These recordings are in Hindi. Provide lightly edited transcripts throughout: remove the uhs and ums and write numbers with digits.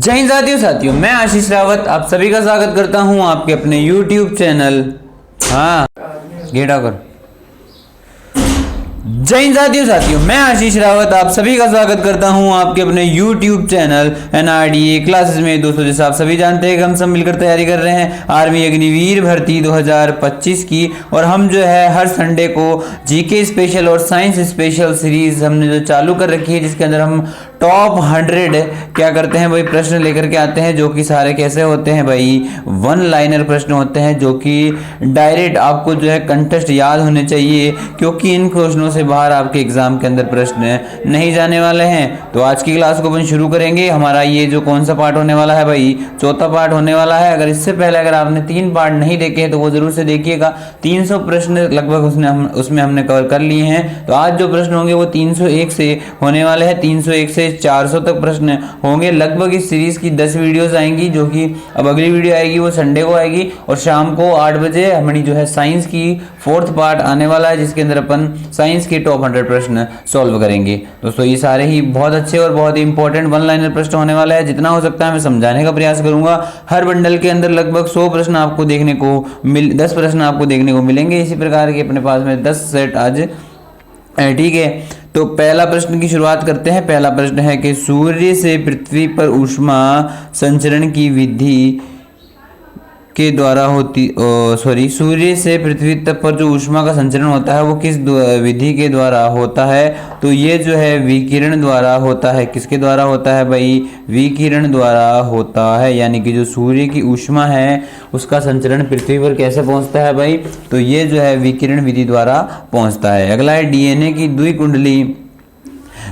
जय हिंद साथियों, मैं आशीष रावत आप सभी का स्वागत करता हूं आपके अपने YouTube चैनल। हाँ गेटा कर। जय हिंद साथियों, मैं आशीष रावत आप सभी का स्वागत करता हूं आपके अपने YouTube चैनल NRDA क्लासेस में। दोस्तों जैसे आप सभी जानते हैं कि हम सब मिलकर तैयारी कर रहे हैं आर्मी अग्निवीर भर्ती 2025 की, और हम जो है हर संडे को जीके स्पेशल और साइंस स्पेशल सीरीज हमने जो चालू कर रखी है, जिसके अंदर हम टॉप 100 क्या करते हैं भाई प्रश्न लेकर के आते हैं, जो कि सारे कैसे होते हैं भाई वन लाइनर प्रश्न होते हैं, जो कि डायरेक्ट आपको जो है कंटेस्ट याद होने चाहिए, क्योंकि इन क्वेश्चनों से बाहर आपके एग्जाम के अंदर प्रश्न नहीं जाने वाले हैं। तो आज की क्लास को अपन शुरू करेंगे। हमारा ये जो कौन सा पार्ट होने वाला है भाई, चौथा पार्ट होने वाला है। अगर इससे पहले अगर आपने 3 पार्ट नहीं देखे हैं तो वो जरूर से देखिएगा। 300 प्रश्न लगभग उसमें हमने कवर कर लिए हैं। तो आज जो प्रश्न होंगे वो 301 से होने वाले हैं। 301 से 400 तक प्रश्न होंगे। लगभग इस सीरीज की 10 वीडियोस आएंगी, जो कि अब अगली वीडियो आएगी वो संडे को आएगी, और शाम को 8 बजे हमारी जो है साइंस की 4th पार्ट आने वाला है, जिसके अंदर अपन साइंस के टॉप 100 प्रश्न सॉल्व करेंगे। दोस्तों ये सारे ही बहुत अच्छे और बहुत ही इंपॉर्टेंट वन लाइनर प्रश्न होने वाला है। जितना हो सकता है मैं समझाने का प्रयास करूंगा। हर बंडल के अंदर लगभग 100 प्रश्न आपको देखने को 10 प्रश्न आपको देखने को मिलेंगे। इसी प्रकार के अपने पास में 10 सेट आज ठीक है। तो पहला प्रश्न की शुरुआत करते हैं। पहला प्रश्न है कि सूर्य से पृथ्वी पर ऊष्मा संचरण की विधि के द्वारा सूर्य से पृथ्वी तक पर जो ऊष्मा का संचरण होता है वो किस विधि के द्वारा होता है? तो ये जो है विकिरण द्वारा होता है। किसके द्वारा होता है भाई? विकिरण द्वारा होता है। यानी कि जो सूर्य की ऊष्मा है उसका संचरण पृथ्वी पर कैसे पहुंचता है भाई? तो ये जो है विकिरण विधि द्वारा पहुंचता है। अगला है डीएनए की द्विकुंडली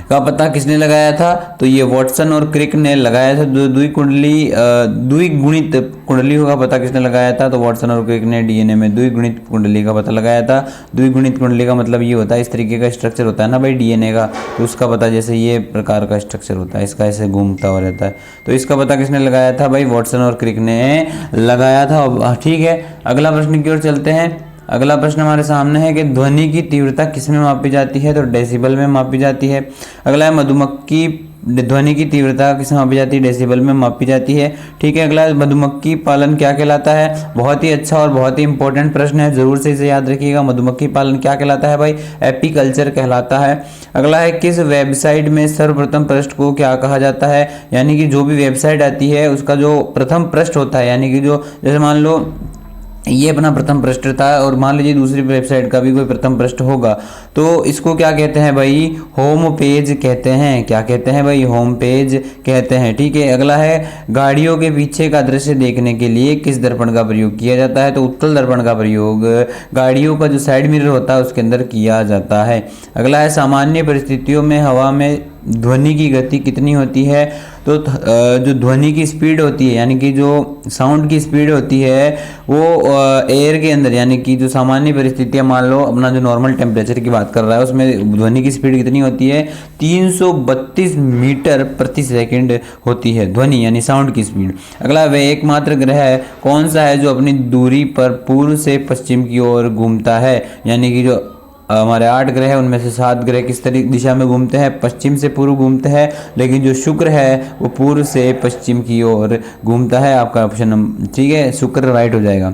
का पता किसने लगाया था? तो ये वाटसन और क्रिक ने लगाया था। द्विगुणित कुंडलियों का पता किसने लगाया था? तो वाटसन और क्रिक ने डीएनए में द्विगुणित कुंडली का पता लगाया था। द्विगुणित कुंडली का मतलब ये होता है, इस तरीके का स्ट्रक्चर होता है ना भाई डीएनए का, तो उसका पता जैसे ये प्रकार का स्ट्रक्चर होता है, इसका ऐसे घूमता हुआ रहता है। तो इसका पता किसने लगाया था भाई? वाटसन और क्रिक ने लगाया था। ठीक है, अगला प्रश्न की ओर चलते हैं। अगला प्रश्न हमारे सामने है कि ध्वनि की तीव्रता किसमें मापी जाती है? तो डेसिबल में मापी जाती है। अगला है मधुमक्खी ध्वनि की तीव्रता किसमें मापी जाती है? डेसिबल में मापी जाती है। ठीक है, अगला मधुमक्खी पालन क्या कहलाता है? बहुत ही अच्छा और बहुत ही इंपॉर्टेंट प्रश्न है, जरूर से इसे याद रखिएगा। मधुमक्खी पालन क्या कहलाता है भाई? एपीकल्चर कहलाता है। अगला है किस वेबसाइट में सर्वप्रथम पृष्ठ को क्या कहा जाता है? यानी कि जो भी वेबसाइट आती है उसका जो प्रथम पृष्ठ होता है, यानी कि जो जैसे मान लो ये अपना प्रथम पृष्ठ था और मान लीजिए दूसरी वेबसाइट का भी कोई प्रथम पृष्ठ होगा, तो इसको क्या कहते हैं भाई? होम पेज कहते हैं। क्या कहते हैं भाई? होम पेज कहते हैं। ठीक है, अगला है गाड़ियों के पीछे का दृश्य देखने के लिए किस दर्पण का प्रयोग किया जाता है? तो उत्तल दर्पण का प्रयोग गाड़ियों का जो साइड मिरर होता है उसके अंदर किया जाता है। अगला है सामान्य परिस्थितियों में हवा में ध्वनि की गति कितनी होती है? तो जो ध्वनि की स्पीड होती है, यानी कि जो साउंड की स्पीड होती है वो एयर के अंदर, यानी कि जो सामान्य परिस्थितियां, मान लो अपना जो नॉर्मल टेम्परेचर की बात कर रहा है उसमें ध्वनि की स्पीड कितनी होती है? 332 मीटर प्रति सेकंड होती है ध्वनि यानी साउंड की स्पीड। अगला वह एकमात्र ग्रह कौन सा है जो अपनी दूरी पर पूर्व से पश्चिम की ओर घूमता है? यानी कि जो हमारे 8 ग्रह है उनमें से 7 ग्रह किस तरीके दिशा में घूमते हैं? पश्चिम से पूर्व घूमते हैं, लेकिन जो शुक्र है वो पूर्व से पश्चिम की ओर घूमता है। आपका ऑप्शन ठीक है, शुक्र राइट हो जाएगा।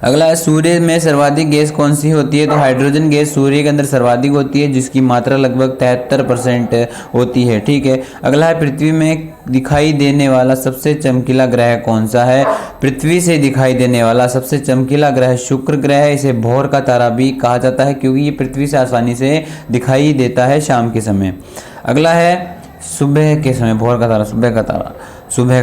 अगला है सूर्य में सर्वाधिक गैस कौन सी होती है? तो हाइड्रोजन गैस सूर्य के अंदर सर्वाधिक होती है, जिसकी मात्रा लगभग 73% होती है। ठीक है, अगला है पृथ्वी में दिखाई देने वाला सबसे चमकीला ग्रह कौन सा है? पृथ्वी से दिखाई देने वाला सबसे चमकीला ग्रह शुक्र ग्रह है। इसे भोर का तारा भी कहा जाता है, क्योंकि ये पृथ्वी से आसानी से दिखाई देता है शाम के समय। अगला है सुबह के समय, भोर का तारा, सुबह का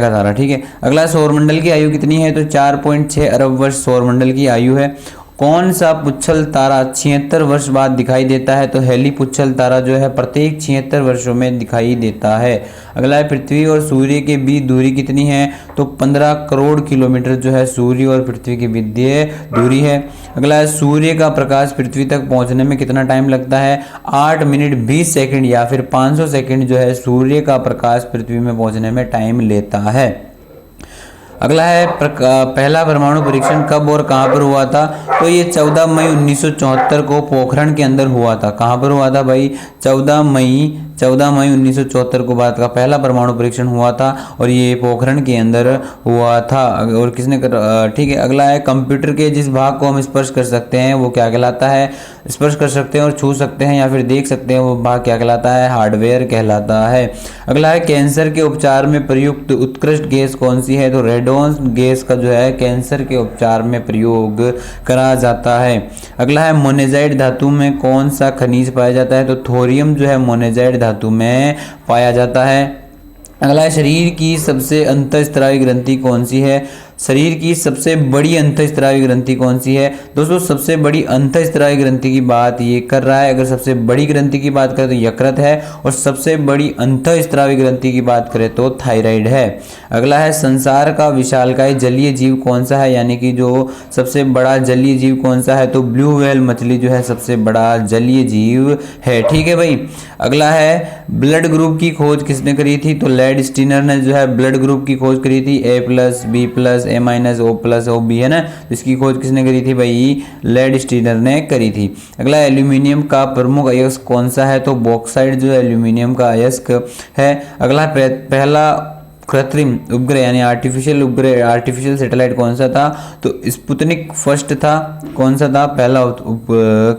तारा। ठीक है, अगला सौरमंडल की आयु कितनी है? तो 4.6 अरब वर्ष सौरमंडल की आयु है। कौन सा पुच्छल तारा 76 वर्ष बाद दिखाई देता है? तो हेली पुच्छल तारा जो है प्रत्येक 76 वर्षों में दिखाई देता है। अगला है पृथ्वी और सूर्य के बीच दूरी कितनी है? तो 15 करोड़ किलोमीटर जो है सूर्य और पृथ्वी के बीच दूरी है। अगला है सूर्य का प्रकाश पृथ्वी तक पहुंचने में कितना टाइम लगता है? 8 मिनट 20 सेकंड या फिर 500 सेकंड जो है सूर्य का प्रकाश पृथ्वी में पहुंचने में टाइम लेता है। अगला है पहला परमाणु परीक्षण कब और कहां पर हुआ था? तो ये 14 मई 1974 को पोखरण के अंदर हुआ था। कहां पर हुआ था भाई? 14 मई 14 मई 1974 को भारत का पहला परमाणु परीक्षण हुआ था और ये पोखरण के अंदर हुआ था। और किसने ठीक है, अगला है कंप्यूटर के जिस भाग को हम स्पर्श कर सकते हैं वो क्या कहलाता है? स्पर्श कर सकते हैं और छू सकते हैं या फिर देख सकते हैं वो भाग क्या कहलाता है? हार्डवेयर कहलाता है। अगला है कैंसर के उपचार में प्रयुक्त उत्कृष्ट गैस कौन सी है? तो रेडोन गैस का जो है कैंसर के उपचार में प्रयोग करा जाता है। अगला है मोनेजाइट धातु में कौन सा खनिज पाया जाता है? तो थोरियम जो है मोनेजाइट धातु में पाया जाता है। अगला है शरीर की सबसे अंतःस्रावी ग्रंथि कौन सी है? शरीर की सबसे बड़ी अंतःस्रावी ग्रंथि कौन सी है? दोस्तों सबसे बड़ी अंतःस्रावी ग्रंथि की बात ये कर रहा है। अगर सबसे बड़ी ग्रंथि की बात करें तो यकृत है और सबसे बड़ी अंतःस्रावी ग्रंथि की बात करें तो थायराइड है। अगला है संसार का विशालकाय जलीय जीव कौन सा है? यानी कि जो सबसे बड़ा जलीय जीव कौन सा है? तो ब्लू व्हेल मछली जो है सबसे बड़ा जलीय जीव है। ठीक है भाई। अगला है ब्लड ग्रुप की खोज किसने करी थी? तो लेड स्टीनर ने जो है ब्लड ग्रुप की खोज करी थी। A+, B+, A-, O+, OB है ना, इसकी खोज किसने करी थी भाई? लेड स्टीनर ने करी थी। अगला एल्यूमिनियम का प्रमुख अयस्क कौन सा है? तो बॉक्साइट जो है एल्यूमिनियम का अयस्क है। अगला पहला कृत्रिम उपग्रह यानी आर्टिफिशियल सैटेलाइट कौन सा था? तो स्पुतनिक फर्स्ट था। कौन सा था? पहला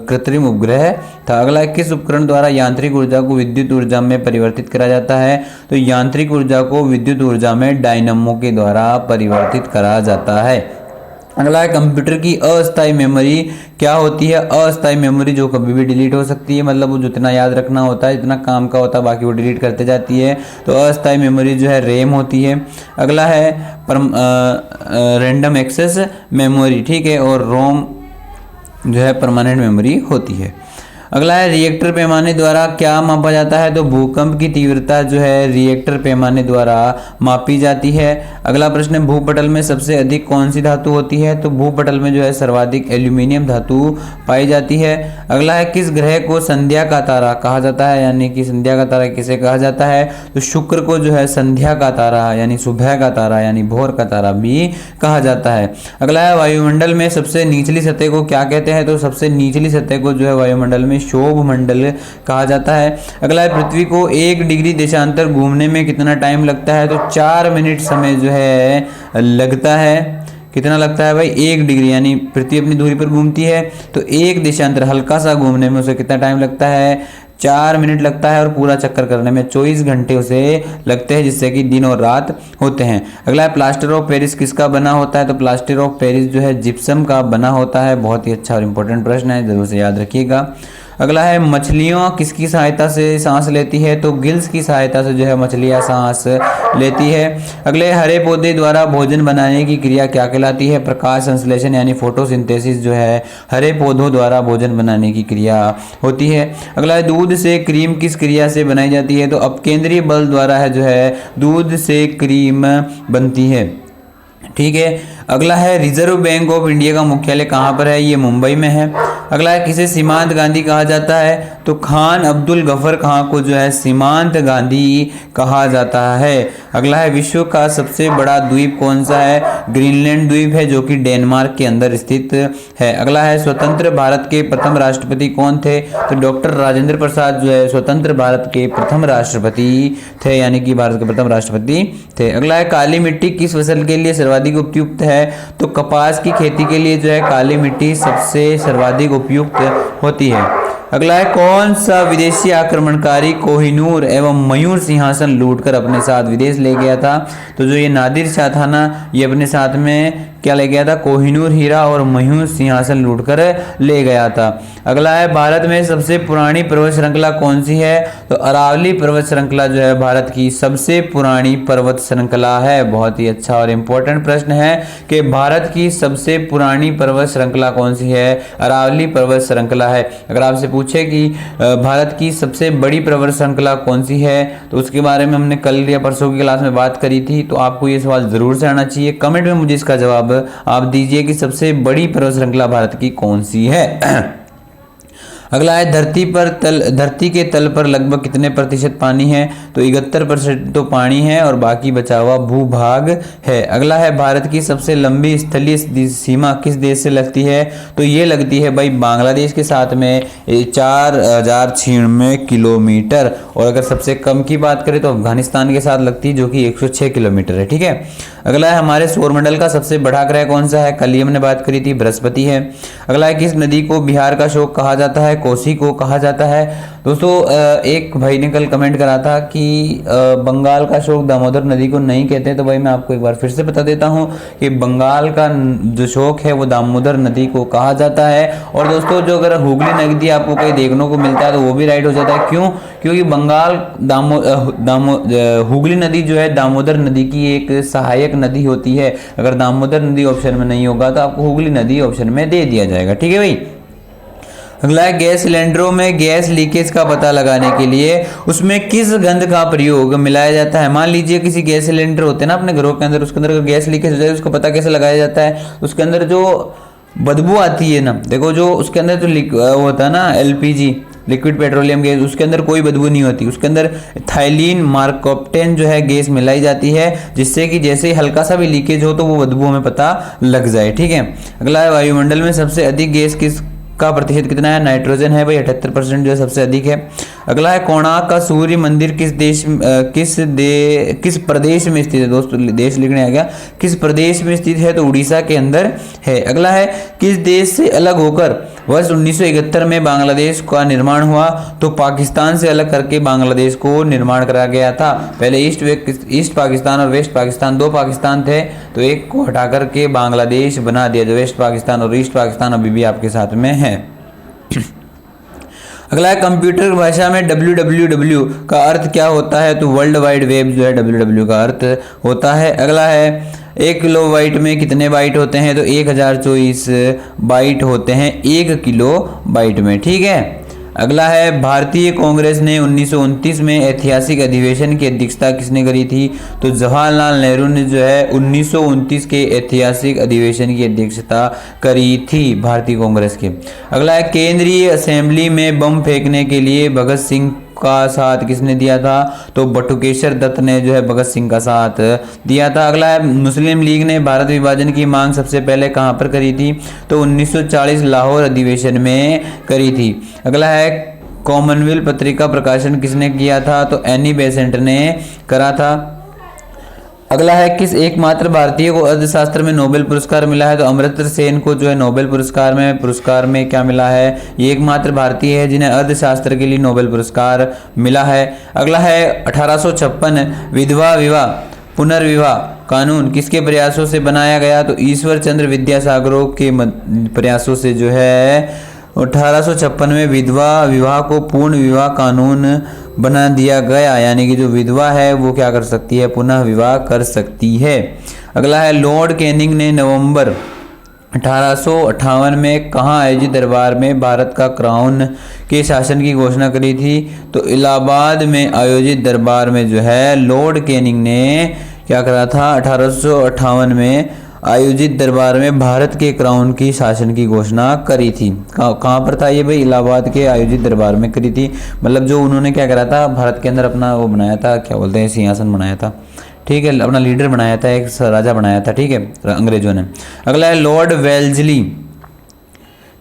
कृत्रिम उपग्रह था। अगला किस उपकरण द्वारा यांत्रिक ऊर्जा को विद्युत ऊर्जा में परिवर्तित करा जाता है? तो यांत्रिक ऊर्जा को विद्युत ऊर्जा में डायनामो के द्वारा परिवर्तित करा जाता है। अगला है कंप्यूटर की अस्थायी मेमोरी क्या होती है? अस्थायी मेमोरी जो कभी भी डिलीट हो सकती है, मतलब वो जितना याद रखना होता है जितना काम का होता है बाकी वो डिलीट करते जाती है, तो अस्थायी मेमोरी जो है रैम होती है। अगला है रैंडम एक्सेस मेमोरी, ठीक है, और रोम जो है परमानेंट मेमोरी होती है। अगला है रिएक्टर पैमाने द्वारा क्या मापा जाता है? तो भूकंप की तीव्रता जो है रिएक्टर पैमाने द्वारा मापी जाती है। अगला प्रश्न है भूपटल में सबसे अधिक कौन सी धातु होती है? तो भूपटल में जो है सर्वाधिक एल्यूमिनियम धातु पाई जाती है। अगला है किस ग्रह को संध्या का तारा कहा जाता है? यानी कि संध्या का तारा किसे कहा जाता है? तो शुक्र को जो है संध्या का तारा यानी सुबह का तारा यानी भोर का तारा भी कहा जाता है। अगला है वायुमंडल में सबसे निचली सतह को क्या कहते हैं? तो सबसे निचली सतह को जो है वायुमंडल में शोभ मंडल कहा जाता है। अगला है पृथ्वी को 1 डिग्री देशांतर घूमने में कितना टाइम लगता है? तो 4 मिनट समय जो है लगता है। कितना लगता है भाई? 1 डिग्री, यानी पृथ्वी अपनी दूरी पर घूमती है तो 1 देशांतर हल्का सा घूमने में उसे कितना टाइम लगता है? 4 मिनट लगता है और पूरा चक्कर करने में 24 घंटे उसे लगते हैं, जिससे कि दिन और रात होते हैं। अगला है प्लास्टर ऑफ पेरिस किसका बना होता है? तो प्लास्टर ऑफ पेरिस जो है जिप्सम का बना होता है। बहुत ही अच्छा और इंपॉर्टेंट प्रश्न है, जरूर से याद रखिएगा। अगला है मछलियों किसकी सहायता से सांस लेती है? तो गिल्स की सहायता से जो है मछलियां सांस लेती है। अगले हरे पौधे द्वारा भोजन बनाने की क्रिया क्या कहलाती है? प्रकाश संश्लेषण यानी फोटोसिंथेसिस जो है हरे पौधों द्वारा भोजन बनाने की क्रिया होती है। अगला है दूध से क्रीम किस क्रिया से बनाई जाती है? तो अपकेंद्रीय बल द्वारा है जो है दूध से क्रीम बनती है। ठीक है। अगला है रिजर्व बैंक ऑफ इंडिया का मुख्यालय कहाँ पर है? ये मुंबई में है। अगला है किसे सीमांत गांधी कहा जाता है? तो खान अब्दुल गफर खां को जो है सीमांत गांधी कहा जाता है। अगला है विश्व का सबसे बड़ा द्वीप कौन सा है? ग्रीनलैंड द्वीप है जो कि डेनमार्क के अंदर स्थित है। अगला है स्वतंत्र भारत के प्रथम राष्ट्रपति कौन थे? तो डॉक्टर राजेंद्र प्रसाद जो है स्वतंत्र भारत के प्रथम राष्ट्रपति थे, यानी कि भारत के प्रथम राष्ट्रपति थे। अगला है काली मिट्टी किस फसल के लिए सर्वाधिक उपयुक्त है? तो कपास की खेती के लिए जो है काली मिट्टी सबसे सर्वाधिक उपयुक्त होती है। अगला है कौन सा विदेशी आक्रमणकारी कोहिनूर एवं मयूर सिंहासन लूटकर अपने साथ विदेश ले गया था? तो जो ये नादिर शाह था ना, ये अपने साथ में क्या ले गया था? कोहिनूर हीरा और मयूर सिंहासन लूटकर ले गया था। अगला है भारत में सबसे पुरानी पर्वत श्रृंखला कौन सी है? तो अरावली पर्वत श्रृंखला जो है भारत की सबसे पुरानी पर्वत श्रृंखला है। बहुत ही अच्छा और इम्पोर्टेंट प्रश्न है कि भारत की सबसे पुरानी पर्वत श्रृंखला कौन सी है? अरावली पर्वत श्रृंखला है। अगर आपसे पूछे कि भारत की सबसे बड़ी पर्वत श्रृंखला कौन सी है, तो उसके बारे में हमने कल या परसों की क्लास में बात करी थी, तो आपको ये सवाल जरूर से आना चाहिए। कमेंट में मुझे इसका जवाब आप दीजिए कि सबसे बड़ी पर्वत श्रृंखला भारत की कौन सी है। अगला है धरती के तल पर लगभग कितने प्रतिशत पानी है? तो 71% तो पानी है और बाकी बचा हुआ भूभाग है। अगला है भारत की सबसे लंबी स्थलीय सीमा किस देश से लगती है? तो ये लगती है भाई बांग्लादेश के साथ में 4096 किलोमीटर। और अगर सबसे कम की बात करें तो अफगानिस्तान के साथ लगती है जो कि 106 किलोमीटर है। ठीक है। अगला है हमारे सौरमंडल का सबसे बड़ा ग्रह कौन सा है? कल ही हमने बात करी थी, बृहस्पति है। अगला है किस नदी को बिहार का शोक कहा जाता है? कोसी को कहा जाता है। दोस्तों एक भाई ने कल कमेंट करा था कि बंगाल का शोक दामोदर नदी को नहीं कहते, तो भाई मैं आपको एक बार फिर से बता देता हूं कि बंगाल का जो शोक है वो दामोदर नदी को कहा जाता है। और दोस्तों जो अगर हुगली नदी आपको कहीं देखने को मिलता है तो वो भी राइट हो जाता है। क्यों? क्योंकि बंगाल हुगली नदी जो है दामोदर नदी की एक सहायक नदी होती है। अगर दामोदर नदी ऑप्शन में नहीं होगा तो आपको हुगली नदी ऑप्शन में दे दिया जाएगा। ठीक है भाई। अगला है गैस सिलेंडरों में गैस लीकेज का पता लगाने के लिए उसमें किस गंध का प्रयोग मिलाया जाता है? मान लीजिए किसी गैस सिलेंडर होते हैं ना अपने घरों के अंदर, उसके अंदर अगर गैस लीकेज हो जाए उसको पता कैसे लगाया जाता है? उसके अंदर जो बदबू आती है ना, देखो जो उसके अंदर जो होता है ना एलपीजी लिक्विड पेट्रोलियम गैस, उसके अंदर कोई बदबू नहीं होती। उसके अंदर थाइलीन मार्कोप्टेन जो है गैस मिलाई जाती है, जिससे कि जैसे ही हल्का सा भी लीकेज हो तो वो बदबू हमें पता लग जाए। ठीक है। अगला है वायुमंडल में सबसे अधिक गैस किस का प्रतिशत कितना है? नाइट्रोजन है भाई, 78% जो है सबसे अधिक है। अगला है कोणार्क का सूर्य मंदिर किस प्रदेश में स्थित है? दोस्तों देश लिखने आ गया, किस प्रदेश में स्थित है? तो उड़ीसा के अंदर है। अगला है किस देश से अलग होकर वर्ष 1971 में बांग्लादेश का निर्माण हुआ? तो पाकिस्तान से अलग करके बांग्लादेश को निर्माण करा गया था। पहले ईस्ट पाकिस्तान और वेस्ट पाकिस्तान, दो पाकिस्तान थे, तो एक को हटा करके बांग्लादेश बना दिया। जो वेस्ट पाकिस्तान और ईस्ट पाकिस्तान अभी भी आपके साथ में है। अगला है कंप्यूटर भाषा में www का अर्थ क्या होता है? तो वर्ल्ड वाइड वेब जो है www का अर्थ होता है। अगला है 1 किलो बाइट में कितने बाइट होते हैं? तो 1024 बाइट होते हैं 1 किलो बाइट में। ठीक है। अगला है भारतीय कांग्रेस ने 1929 में ऐतिहासिक अधिवेशन की अध्यक्षता किसने करी थी? तो जवाहरलाल नेहरू ने जो है 1929 के ऐतिहासिक अधिवेशन की अध्यक्षता करी थी भारतीय कांग्रेस के। अगला है केंद्रीय असेंबली में बम फेंकने के लिए भगत सिंह का साथ किसने दिया था? तो बटुकेश्वर दत्त ने जो है भगत सिंह का साथ दिया था। अगला है मुस्लिम लीग ने भारत विभाजन की मांग सबसे पहले कहां पर करी थी? तो 1940 लाहौर अधिवेशन में करी थी। अगला है कॉमनवेल्थ पत्रिका प्रकाशन किसने किया था? तो एनी बेसेंट ने करा था। अगला है किस एकमात्र भारतीय को अर्थशास्त्र में नोबेल पुरस्कार मिला है? तो अमर्त्य सेन को जो है नोबेल पुरस्कार में क्या मिला है? ये एकमात्र भारतीय है जिन्हें अर्थशास्त्र के लिए नोबेल पुरस्कार मिला है। अगला है 1856 विधवा विवाह पुनर्विवाह कानून किसके प्रयासों से बनाया गया? तो ईश्वर चंद्र विद्यासागर के प्रयासों से जो है 1856 में विधवा विवाह को पूर्ण विवाह कानून बना दिया गया। यानी कि जो विधवा है वो क्या कर सकती है? पुनः विवाह कर सकती है। अगला है लॉर्ड कैनिंग ने नवंबर 1858 में कहाँ आयोजित दरबार में भारत का क्राउन के शासन की घोषणा करी थी? तो इलाहाबाद में आयोजित दरबार में जो है लॉर्ड कैनिंग ने क्या करा था? 1858 में आयोजित दरबार में भारत के क्राउन की शासन की घोषणा करी थी। कहाँ पर था ये भाई? इलाहाबाद के आयोजित दरबार में करी थी। मतलब जो उन्होंने क्या करा था, भारत के अंदर अपना वो बनाया था, क्या बोलते हैं, सिंहासन बनाया था। ठीक है, अपना लीडर बनाया था, एक राजा बनाया था। ठीक है, अंग्रेजों ने। अगला है लॉर्ड वेल्जली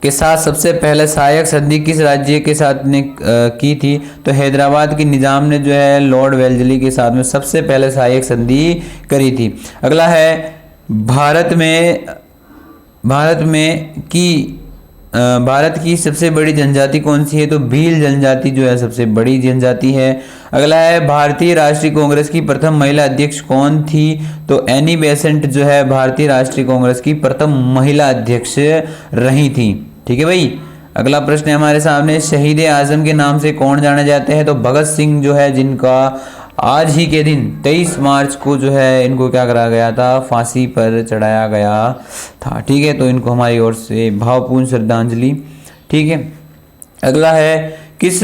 के साथ सबसे पहले सहायक संधि किस राज्य के साथ ने की थी? तो हैदराबाद के निजाम ने जो है लॉर्ड वेल्जली के साथ में सबसे पहले सहायक संधि करी थी। अगला है भारत की सबसे बड़ी जनजाति कौन सी है? तो भील जनजाति जो है सबसे बड़ी जनजाति है। अगला है भारतीय राष्ट्रीय कांग्रेस की प्रथम महिला अध्यक्ष कौन थी? तो एनी बेसेंट जो है भारतीय राष्ट्रीय कांग्रेस की प्रथम महिला अध्यक्ष रही थी। ठीक है भाई। अगला प्रश्न है हमारे सामने, शहीद आजम के नाम से कौन जाने जाते हैं? तो भगत सिंह जो है, जिनका आज ही के दिन 23 मार्च को जो है इनको क्या करा गया था? फांसी पर चढ़ाया गया था। ठीक है, तो इनको हमारी ओर से भावपूर्ण श्रद्धांजलि। ठीक है। अगला है किस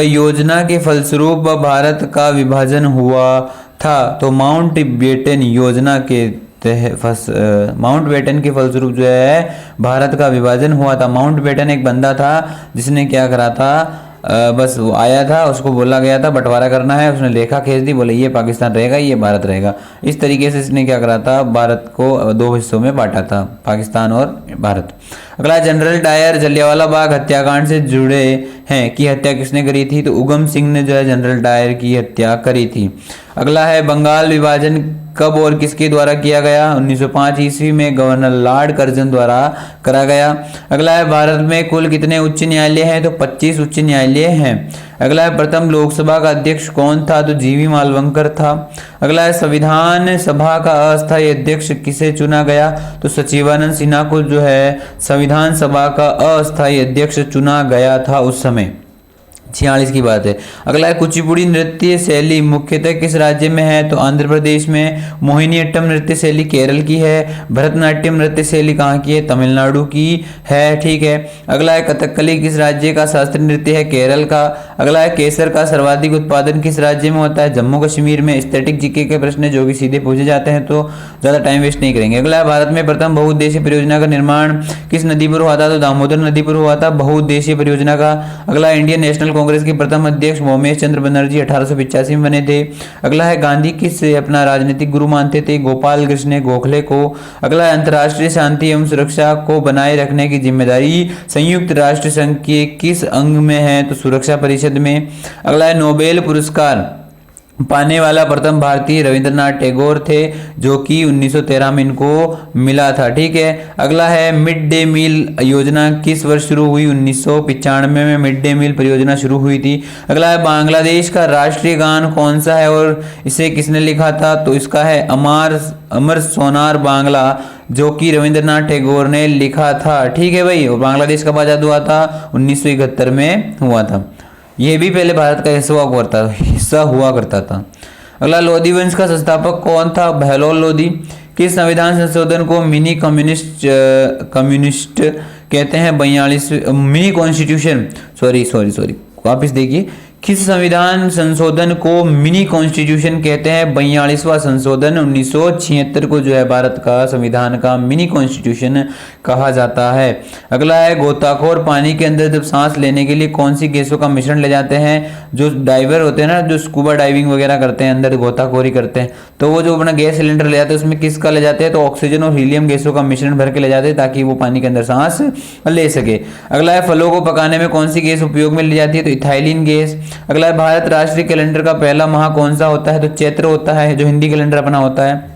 योजना के फलस्वरूप भारत का विभाजन हुआ था? तो माउंट बेटन योजना के माउंटबेटन के फलस्वरूप जो है भारत का विभाजन हुआ था। माउंटबेटन एक बंदा था जिसने क्या करा था, बस वो आया था, उसको बोला गया था बंटवारा करना है, उसने लेखा खींच दी, बोले ये पाकिस्तान रहेगा ये भारत रहेगा। इस तरीके से इसने क्या करा था, भारत को दो हिस्सों में बांटा था, पाकिस्तान और भारत। अगला, जनरल डायर जलियांवाला बाग हत्याकांड से जुड़े हैं कि हत्या किसने करी थी, तो उधम सिंह ने जो है जनरल डायर की हत्या करी थी। अगला है, बंगाल विभाजन कब और किसके द्वारा किया गया, 1905 ईस्वी में गवर्नर लॉर्ड कर्जन द्वारा करा गया। अगला है, भारत में कुल कितने उच्च न्यायालय हैं, तो 25 उच्च न्यायालय हैं। अगला है, प्रथम लोकसभा का अध्यक्ष कौन था, तो जीवी मालवंकर था। अगला है, संविधान सभा का अस्थायी अध्यक्ष किसे चुना गया, तो सचिवानंद सिन्हा को जो है संविधान सभा का अस्थायी अध्यक्ष चुना गया था उस समय। 46 की बात है। अगला है, कुचिपुड़ी नृत्य शैली मुख्यतः किस राज्य में है, तो आंध्र प्रदेश में। मोहिनीअट्टम नृत्य शैली केरल की है। भरतनाट्यम नृत्य शैली कहाँ की है, तमिलनाडु की है। ठीक है। अगला है, कथकली किस राज्य का शास्त्रीय नृत्य है, केरल का। अगला है, केसर का सर्वाधिक उत्पादन किस राज्य में होता है, जम्मू कश्मीर में। स्टैटिक जीके के प्रश्न जो कि सीधे पूछे जाते हैं तो ज्यादा टाइम वेस्ट नहीं करेंगे। अगला है, भारत में प्रथम बहुउद्देशीय परियोजना का निर्माण किस नदी पर हुआ था, तो दामोदर नदी पर हुआ था बहुउद्देशीय परियोजना का। अगला, इंडियन नेशनल कांग्रेस के प्रथम अध्यक्ष मोमेश चंद्र बनर्जी 1885 में बने थे। अगला है, गांधी किस अपना राजनीतिक गुरु मानते थे, गोपाल कृष्ण गोखले को। अगला है, अंतर्राष्ट्रीय शांति एवं सुरक्षा को बनाए रखने की जिम्मेदारी संयुक्त राष्ट्र संघ के किस अंग में है, तो सुरक्षा परिषद में। अगला है, नोबेल पुरस्कार पाने वाला प्रथम भारतीय रविंद्रनाथ टैगोर थे, जो कि 1913 में इनको मिला था। ठीक है। अगला है, मिड डे मील योजना किस वर्ष शुरू हुई, 1995 में मिड डे मील परियोजना शुरू हुई थी। अगला है, बांग्लादेश का राष्ट्रीय गान कौन सा है और इसे किसने लिखा था, तो इसका है अमर सोनार बांग्ला, जो कि रविंद्रनाथ टैगोर ने लिखा था। ठीक है भाई। और बांग्लादेश कब आजाद हुआ था, 1971 में हुआ था। यह भी पहले भारत का हिस्सा हुआ करता था। अगला, लोधी वंश का संस्थापक कौन था, बहलोल लोधी। किस संविधान संशोधन को मिनी कम्युनिस्ट कहते हैं, 42 मिनी कॉन्स्टिट्यूशन, सॉरी वापिस देखिए, किस संविधान संशोधन को मिनी कॉन्स्टिट्यूशन कहते हैं, 42वां संशोधन 1976 को जो है भारत का संविधान का मिनी कॉन्स्टिट्यूशन कहा जाता है। अगला है, गोताखोर पानी के अंदर जब सांस लेने के लिए कौन सी गैसों का मिश्रण ले जाते हैं, जो डाइवर होते हैं ना, जो स्कूबा डाइविंग वगैरह करते हैं, अंदर गोताखोरी करते हैं, तो वो जो अपना गैस सिलेंडर ले जाते हैं उसमें किसका ले जाते हैं, तो ऑक्सीजन और हीलियम गैसों का मिश्रण भर के ले जाते हैं ताकि वो पानी के अंदर सांस ले सके। अगला है, फलों को पकाने में कौन सी गैस उपयोग में ली जाती है, तो इथाइलिन गैस। अगला है, भारत राष्ट्रीय कैलेंडर का पहला माह कौन सा होता है, तो चैत्र होता है, जो हिंदी कैलेंडर अपना होता है।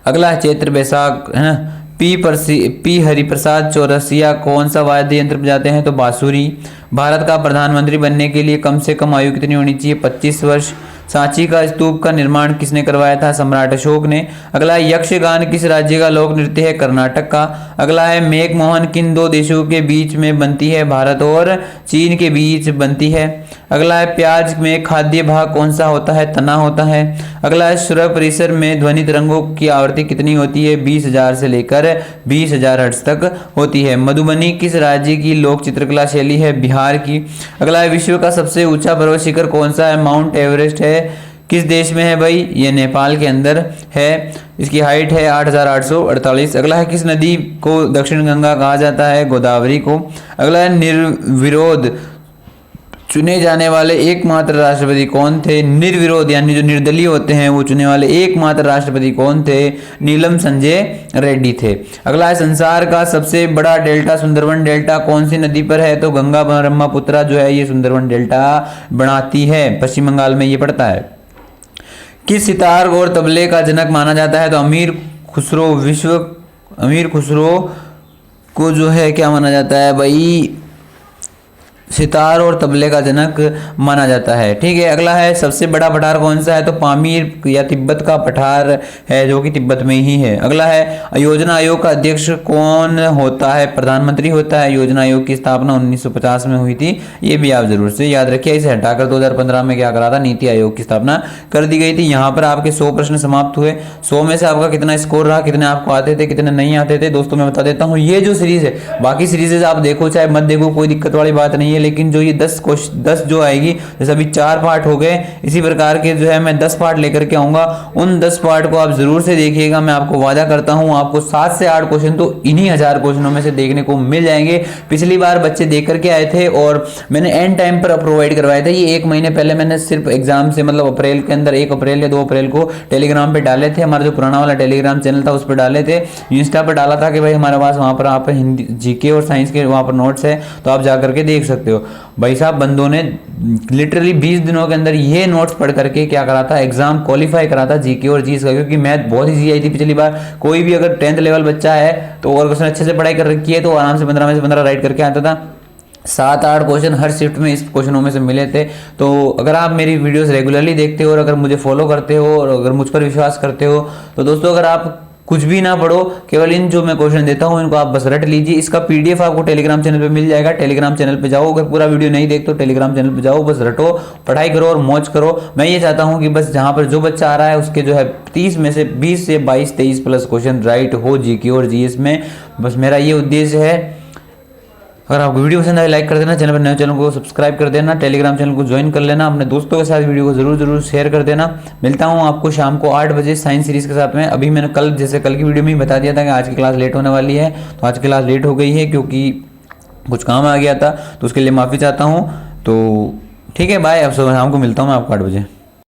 अगला है, चैत्र बैसाख है ना। पी हरिप्रसाद चौरसिया कौन सा वाद्य यंत्र बजाते हैं, तो बांसुरी। भारत का प्रधानमंत्री बनने के लिए कम से कम आयु कितनी होनी चाहिए, 25 वर्ष। सांची का स्तूप का निर्माण किसने करवाया था, सम्राट अशोक ने। अगला है, यक्षगान किस राज्य का लोक नृत्य है, कर्नाटक का। अगला है, मैकमोहन किन दो देशों के बीच में बनती है, भारत और चीन के बीच बनती है। अगला है, प्याज में खाद्य भाग कौन सा होता है, तना होता है। अगला है, श्रव्य परिसर में ध्वनि तरंगों की आवृत्ति कितनी होती है, 20,000 से लेकर 20,000 हर्ट्ज तक होती है। मधुबनी किस राज्य की लोक चित्रकला शैली है, बिहार की। अगला है, विश्व का सबसे ऊंचा पर्वत शिखर कौन सा है, माउंट एवरेस्ट है, किस देश में है भाई, ये नेपाल के अंदर है, इसकी हाइट है 8,848। अगला है, किस नदी को दक्षिण गंगा कहा जाता है, गोदावरी को। अगला है, निर्विरोध चुने जाने वाले एकमात्र राष्ट्रपति कौन थे, निर्विरोध यानी जो निर्दलीय होते हैं वो चुने वाले एकमात्र राष्ट्रपति कौन थे, नीलम संजय रेड्डी थे। अगला है, संसार का सबसे बड़ा डेल्टा सुंदरवन डेल्टा कौन सी नदी पर है, तो गंगा ब्रह्मपुत्रा जो है ये सुंदरवन डेल्टा बनाती है, पश्चिम बंगाल में ये पड़ता है। किस सितार और तबले का जनक माना जाता है, तो अमीर खुसरो को जो है क्या माना जाता है भाई, सितार और तबले का जनक माना जाता है। ठीक है। अगला है, सबसे बड़ा पठार कौन सा है, तो पामीर या तिब्बत का पठार है, जो कि तिब्बत में ही है। अगला है, योजना आयोग का अध्यक्ष कौन होता है, प्रधानमंत्री होता है। योजना आयोग की स्थापना 1950 में हुई थी, ये भी आप जरूर से याद रखिए। इसे हटाकर 2015 में क्या करा था, नीति आयोग की स्थापना कर दी गई थी। यहाँ पर आपके 100 प्रश्न समाप्त हुए। 100 में से आपका कितना स्कोर रहा, कितने आपको आते थे, कितने नहीं आते थे, दोस्तों मैं बता देता हूँ। ये जो सीरीज है, बाकी सीरीजेज आप देखो चाहे मत देखो, कोई दिक्कत वाली बात नहीं है, आएंगे, लेकिन जो ये 10 जो आएगी, जैसे अभी 4 पार्ट हो गए, इसी प्रकार के जो है मैं 10 पार्ट लेकर के आऊंगा। उन 10 पार्ट को आप जरूर से देखिएगा, मैं आपको वादा करता हूं आपको 7 से 8 क्वेश्चन तो इन्हीं 1000 क्वेश्चनों में से देखने को मिल जाएंगे। पिछली बार बच्चे देख करके आए थे और मैंने एंड टाइम पर प्रोवाइड करवाया था। ये 1 महीने पहले मैंने सिर्फ एग्जाम से मतलब अप्रैल के अंदर 1 अप्रैल या 2 अप्रैल को टेलीग्राम पे डाले थे, हमारा जो पुराना वाला टेलीग्राम चैनल था उस पर डाले थे। इंस्टा पर डाला था कि भाई हमारे पास वहाँ पर आप हिंदी जीके और साइंस के वहाँ पर नोट्स है, तो आप जा करके देख सकते हो। भाई साहब बंदों ने लिटरली 20 दिनों के अंदर ये नोट्स पढ़ करके क्या करा था, एग्जाम क्वालिफाई करा था जीके और जीएस का, क्योंकि मैथ बहुत ईजी आई थी पिछली बार। कोई भी अगर 10th लेवल बच्चा है तो और उसने अच्छे से पढ़ाई कर रखी है तो आराम से 15 में से 15 राइट करके आता था। 7-8 क्वेश्चन हर शिफ्ट में इस क्वेश्चनों में से मिले थे। तो अगर आप मेरी वीडियोस रेगुलरली देखते हो और अगर मुझे फॉलो करते हो और अगर मुझ पर विश्वास करते हो तो दोस्तों अगर आप कुछ भी ना पढ़ो, केवल इन जो मैं क्वेश्चन देता हूं इनको आप बस रट लीजिए। इसका पीडीएफ आपको टेलीग्राम चैनल पे मिल जाएगा। टेलीग्राम चैनल पे जाओ, अगर पूरा वीडियो नहीं देखते तो टेलीग्राम चैनल पे जाओ, बस रटो, पढ़ाई करो और मौज करो। मैं ये चाहता हूं कि बस जहां पर जो बच्चा आ रहा है उसके जो है 30 में से 20 से 22-23 प्लस क्वेश्चन राइट हो जीके और जीएस में, बस मेरा ये उद्देश्य है। अगर आपको वीडियो पसंद आए लाइक कर देना, चैनल पर नए चैनल को सब्सक्राइब कर देना, टेलीग्राम चैनल को ज्वाइन कर लेना, अपने दोस्तों के साथ वीडियो को जरूर शेयर कर देना। मिलता हूं आपको शाम को 8 बजे साइंस सीरीज के साथ में। अभी मैंने कल की वीडियो में ही बता दिया था कि आज की क्लास लेट होने वाली है, तो आज की क्लास लेट हो गई है क्योंकि कुछ काम आ गया था, तो उसके लिए माफ़ी चाहता हूँ। तो ठीक है, बाय। अब शाम को मिलता हूँ मैं आपको 8 बजे।